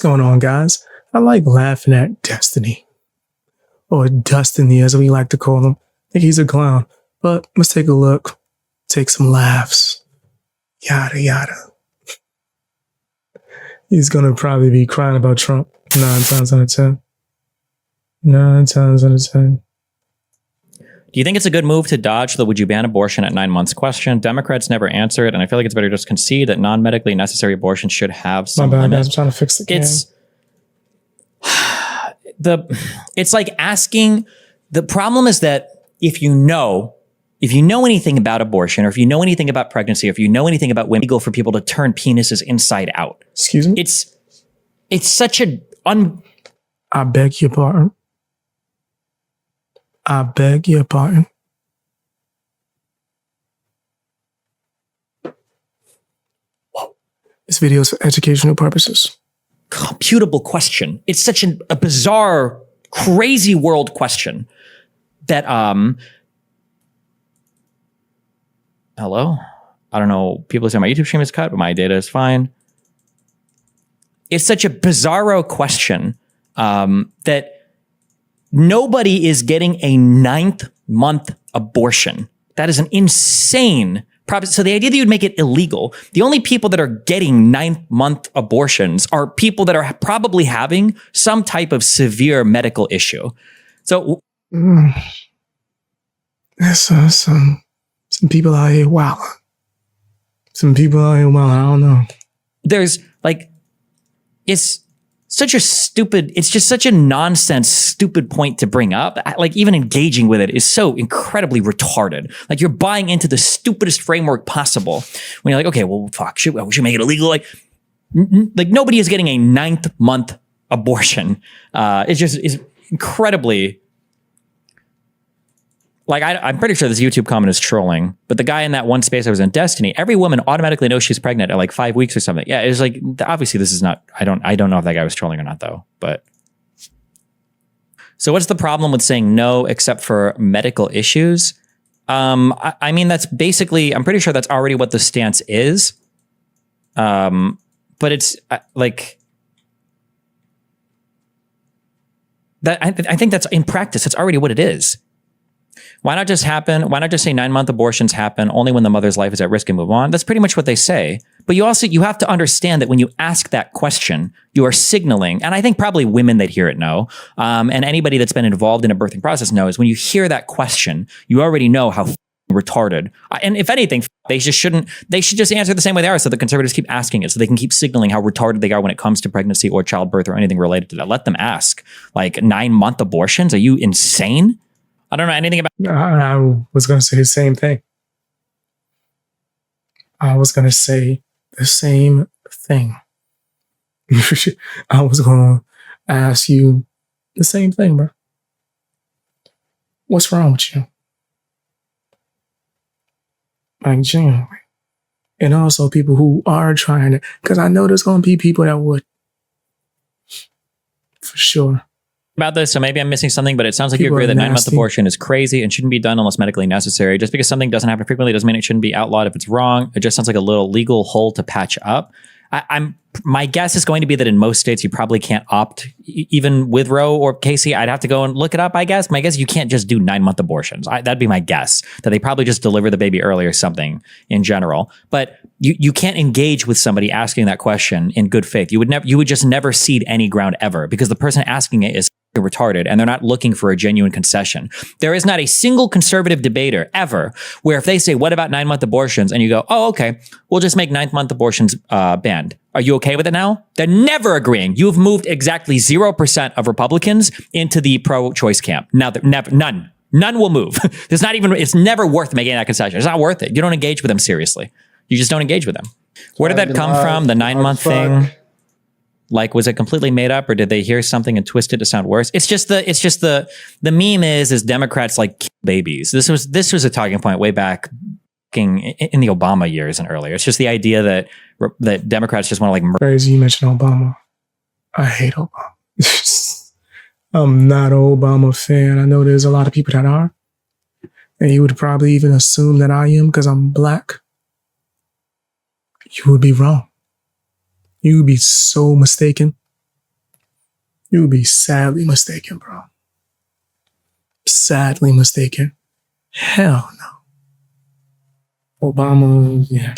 going on, guys? I like laughing at Destiny, or Destiny as we like to call him. I think he's a clown, but let's take a look, take some laughs, yada yada. He's gonna probably be crying about Trump 9 times out of 10. 9 times out of 10. Do you think it's a good move to dodge the would you ban abortion at 9 months question? Democrats never answer it, and I feel like it's better just concede that non-medically necessary abortion should have some My bad, limit. guys. I'm trying to fix the game. It's like asking. The problem is that if you know anything about abortion, or if you know anything about pregnancy, or if you know anything about women, it's legal for people to turn penises inside out. Excuse me? It's such a I beg your pardon. I beg your pardon. Whoa. This video is for educational purposes. computable question. It's such a bizarre, crazy world question that, hello? I don't know. People say my YouTube stream is cut, but my data is fine. It's such a bizarro question that nobody is getting a 9th month abortion. That is an insane proposition. So the idea that you'd make it illegal, the only people that are getting 9th month abortions are people that are probably having some type of severe medical issue. So there's some people out here wilding. Some people out here wilding. I don't know. There's like, it's just such a nonsense, stupid point to bring up. Like even engaging with it is so incredibly retarded. Like you're buying into the stupidest framework possible when you're like, okay, well, fuck, we should make it illegal. Like nobody is getting a 9th month abortion. It's just is incredibly. Like, I'm pretty sure this YouTube comment is trolling, but the guy in that one space I was in Destiny, every woman automatically knows she's pregnant at like 5 weeks or something. Yeah, it's like, obviously this is not, I don't know if that guy was trolling or not though, but. So what's the problem with saying no except for medical issues? I mean, that's basically, I'm pretty sure that's already what the stance is. But it's like, that. I think that's in practice, it's already what it is. Why not just say 9-month abortions happen only when the mother's life is at risk and move on? That's pretty much what they say. But you have to understand that when you ask that question, you are signaling, and I think probably women that hear it know, and anybody that's been involved in a birthing process knows, when you hear that question, you already know how retarded. And if anything, they should just answer the same way they are, so the conservatives keep asking it, so they can keep signaling how retarded they are when it comes to pregnancy or childbirth or anything related to that. Let them ask. Like 9-month abortions? Are you insane? I don't know anything about. I was going to say the same thing. I was going to say the same thing. I was going to ask you the same thing, bro. What's wrong with you? Like, genuinely. And also people who are trying to, because I know there's going to be people that would. For sure. About this, so maybe I'm missing something, but it sounds like you agree that 9-month abortion is crazy and shouldn't be done unless medically necessary. Just because something doesn't happen frequently doesn't mean it shouldn't be outlawed if it's wrong. It just sounds like a little legal hole to patch up. My guess is going to be that in most states you probably can't opt, even with Roe or Casey. I'd have to go and look it up, I guess. My guess is you can't just do 9-month abortions. That'd be my guess, that they probably just deliver the baby early or something in general. But you can't engage with somebody asking that question in good faith. You would just never cede any ground ever, because the person asking it is retarded and they're not looking for a genuine concession. There is not a single conservative debater ever where if they say, what about 9-month abortions? And you go, oh, okay, we'll just make 9th-month abortions banned. Are you okay with it now? They're never agreeing. You've moved exactly 0% of Republicans into the pro-choice camp. Now, none will move. It's never worth making that concession. It's not worth it. You don't engage with them seriously. You just don't engage with them. Where did that come from? The 9-month thing? Like, was it completely made up, or did they hear something and twist it to sound worse? It's just the meme is Democrats like kill babies. This was a talking point way back in the Obama years and earlier. It's just the idea that Democrats just want to like murder. Crazy you mentioned Obama. I hate Obama. I'm not an Obama fan. I know there's a lot of people that are. And you would probably even assume that I am because I'm black. You would be wrong. You would be so mistaken. You would be sadly mistaken, bro. Sadly mistaken. Hell no. Obama, yeah.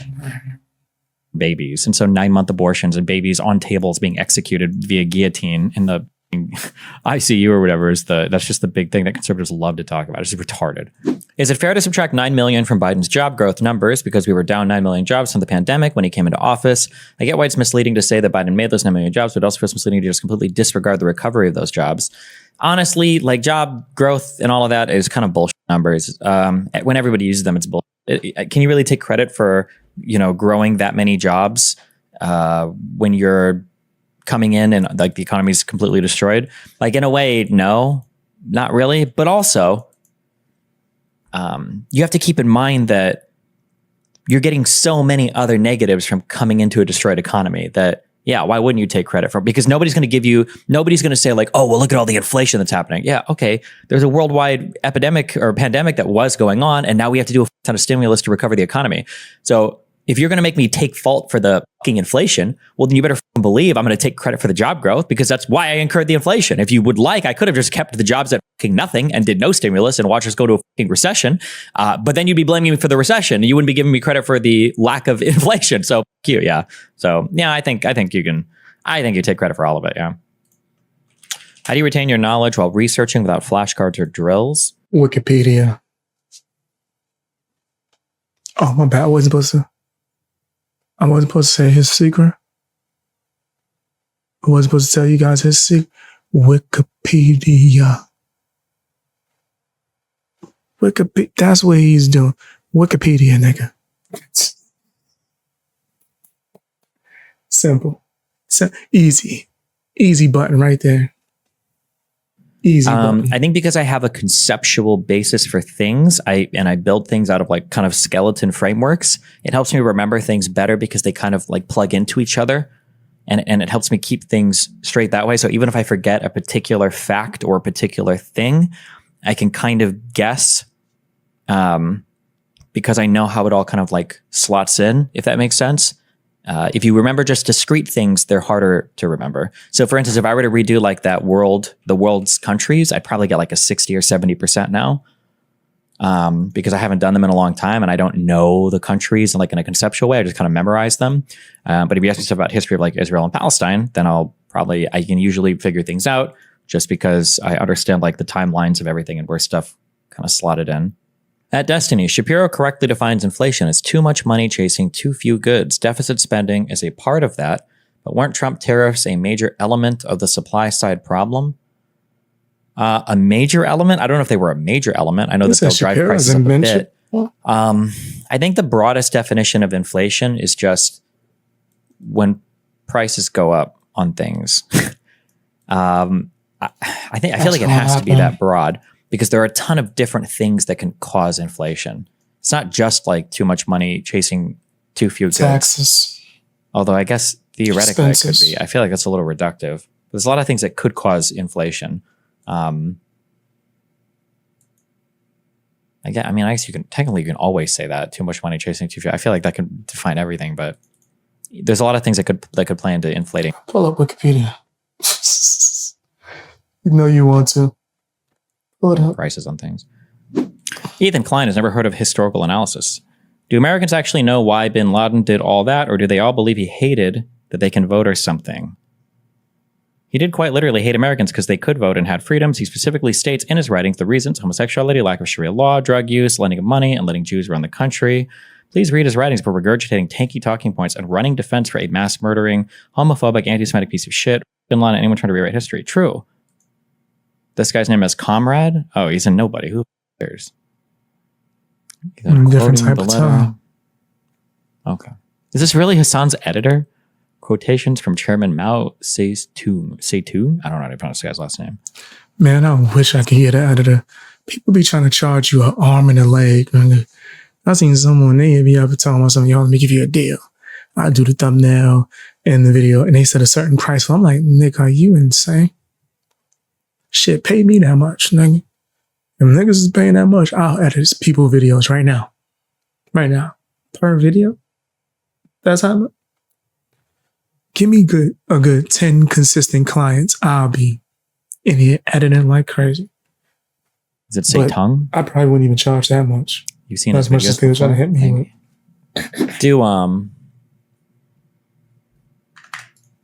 Babies. And so 9-month abortions and babies on tables being executed via guillotine in the ICU or whatever that's just the big thing that conservatives love to talk about. It's retarded. Is it fair to subtract 9 million from Biden's job growth numbers because we were down 9 million jobs from the pandemic when he came into office? I get why it's misleading to say that Biden made those 9 million jobs, but it also feels misleading to just completely disregard the recovery of those jobs. Honestly, like job growth and all of that is kind of bullshit numbers. When everybody uses them, it's bullshit. Can you really take credit for, growing that many jobs when you're coming in and like the economy's completely destroyed? Like in a way, no, not really. But also, you have to keep in mind that you're getting so many other negatives from coming into a destroyed economy that, yeah, why wouldn't you take credit for it? Because nobody's going to say like, oh, well, look at all the inflation that's happening. Yeah, okay. There's a worldwide epidemic or pandemic that was going on, and now we have to do a ton of stimulus to recover the economy. So if you're going to make me take fault for the fucking inflation, well, then you better believe I'm going to take credit for the job growth because that's why I incurred the inflation. If you would like, I could have just kept the jobs at fucking nothing and did no stimulus and watch us go to a fucking recession. But then you'd be blaming me for the recession. You wouldn't be giving me credit for the lack of inflation. So fuck you, yeah. So yeah, I think you take credit for all of it. Yeah. How do you retain your knowledge while researching without flashcards or drills? Wikipedia. Oh, my bad. I wasn't supposed to say his secret. I wasn't supposed to tell you guys his secret. Wikipedia. That's what he's doing. Wikipedia, nigga. Simple. Easy. Easy button right there. Easy button. I think because I have a conceptual basis for things, I build things out of like kind of skeleton frameworks. It helps me remember things better because they kind of like plug into each other, and it helps me keep things straight that way. So even if I forget a particular fact or a particular thing, I can kind of guess because I know how it all kind of like slots in, if that makes sense. If you remember just discrete things, they're harder to remember. So for instance, if I were to redo like the world's countries, I'd probably get like a 60 or 70% now. Because I haven't done them in a long time and I don't know the countries in a conceptual way. I just kind of memorize them. But if you ask me stuff about history of like Israel and Palestine, then I can usually figure things out just because I understand like the timelines of everything and where stuff kind of slotted in. At Destiny, Shapiro correctly defines inflation as too much money chasing too few goods. Deficit spending is a part of that, but weren't Trump tariffs a major element of the supply side problem? A major element? I don't know if they were a major element. I know that they'll drive prices up a bit. I think the broadest definition of inflation is just when prices go up on things. I feel like it has to be that broad. Because there are a ton of different things that can cause inflation. It's not just like too much money chasing too few goods. Taxes. Although I guess theoretically it could be. I feel like that's a little reductive. There's a lot of things that could cause inflation. I guess you can always say that. Too much money chasing too few. I feel like that can define everything, but there's a lot of things that could play into inflating. Pull up Wikipedia. You know you want to. Prices on things. Ethan Klein has never heard of historical analysis. Do Americans actually know why bin Laden did all that, or do they all believe he hated that they can vote or something? He did quite literally hate Americans because they could vote and had freedoms. He specifically states in his writings the reasons: homosexuality, lack of Sharia law, drug use, lending of money, and letting Jews run the country. Please read his writings for regurgitating tanky talking points and running defense for a mass murdering, homophobic, anti-Semitic piece of shit. Bin Laden, anyone trying to rewrite history? True. This guy's name is Comrade? Oh, he's a nobody. Who cares? Different type of time. Okay. Is this really Hassan's editor? Quotations from Chairman Mao Zedong. I don't know how to pronounce this guy's last name. Man, I wish I could hear the editor. People be trying to charge you an arm and a leg. Man. I seen someone, they be ever telling myself, y'all, let me give you a deal. I do the thumbnail and the video, and they said a certain price. So I'm like, Nick, are you insane? Shit, pay me that much, nigga. If niggas is paying that much, I'll edit people videos right now. Right now. Per video. That's how much. Give me a good 10 consistent clients. I'll be and he edited like crazy. Does it say But tongue? I probably wouldn't even charge that much. You've seen Not his as much as videos they were trying to hit me with. Do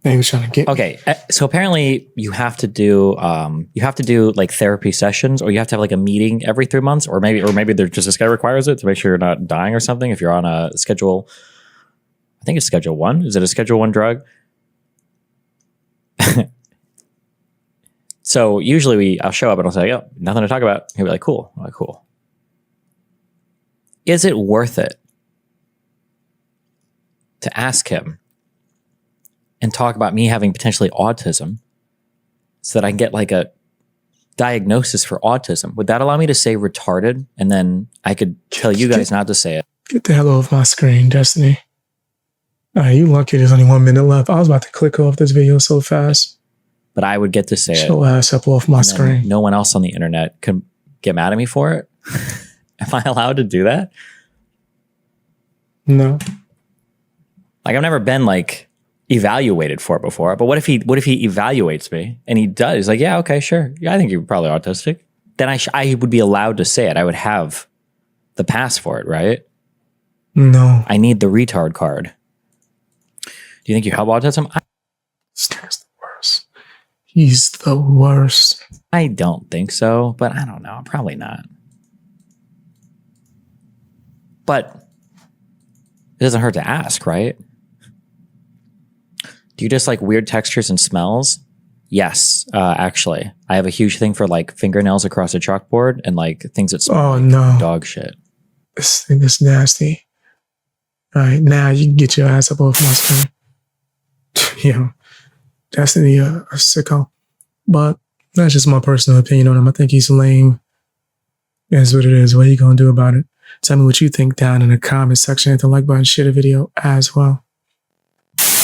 They were trying to get me. okay. So apparently you have to do like therapy sessions, or you have to have like a meeting every 3 months, or maybe there's just this guy requires it to make sure you're not dying or something. If you're on a schedule, I think it's Schedule 1. Is it a Schedule 1 drug? So usually I'll show up and I'll say, "Oh, nothing to talk about." He'll be like, "Cool." I'm like, "Cool." Is it worth it to ask him and talk about me having potentially autism so that I can get like a diagnosis for autism? Would that allow me to say retarded, and then I could tell you guys not to say it? Get the hell off my screen, Destiny. All right, you lucky there's only 1 minute left. I was about to click off this video so fast. But I would get to say it. Show ass up off my And then screen. no one else on the internet can get mad at me for it. Am I allowed to do that? No. Like, I've never been like evaluated for it before. But what if he evaluates me and he does? He's like, "Yeah, okay, sure. Yeah, I think you're probably autistic." Then I would be allowed to say it. I would have the pass for it, right? No. I need the retard card. Do you think you have autism? This nigga's the worst. He's the worst. I don't think so, but I don't know. Probably not. But it doesn't hurt to ask, right? Do you just like weird textures and smells? Yes, actually. I have a huge thing for like fingernails across a chalkboard and like things that smell like no. dog shit. This thing is nasty. All right, now you can get your ass up off my screen. Yeah, Destiny a sicko. But that's just my personal opinion on him. I think he's lame. That's what it is. What are you going to do about it? Tell me what you think down in the comment section. Hit the like button, share the video as well.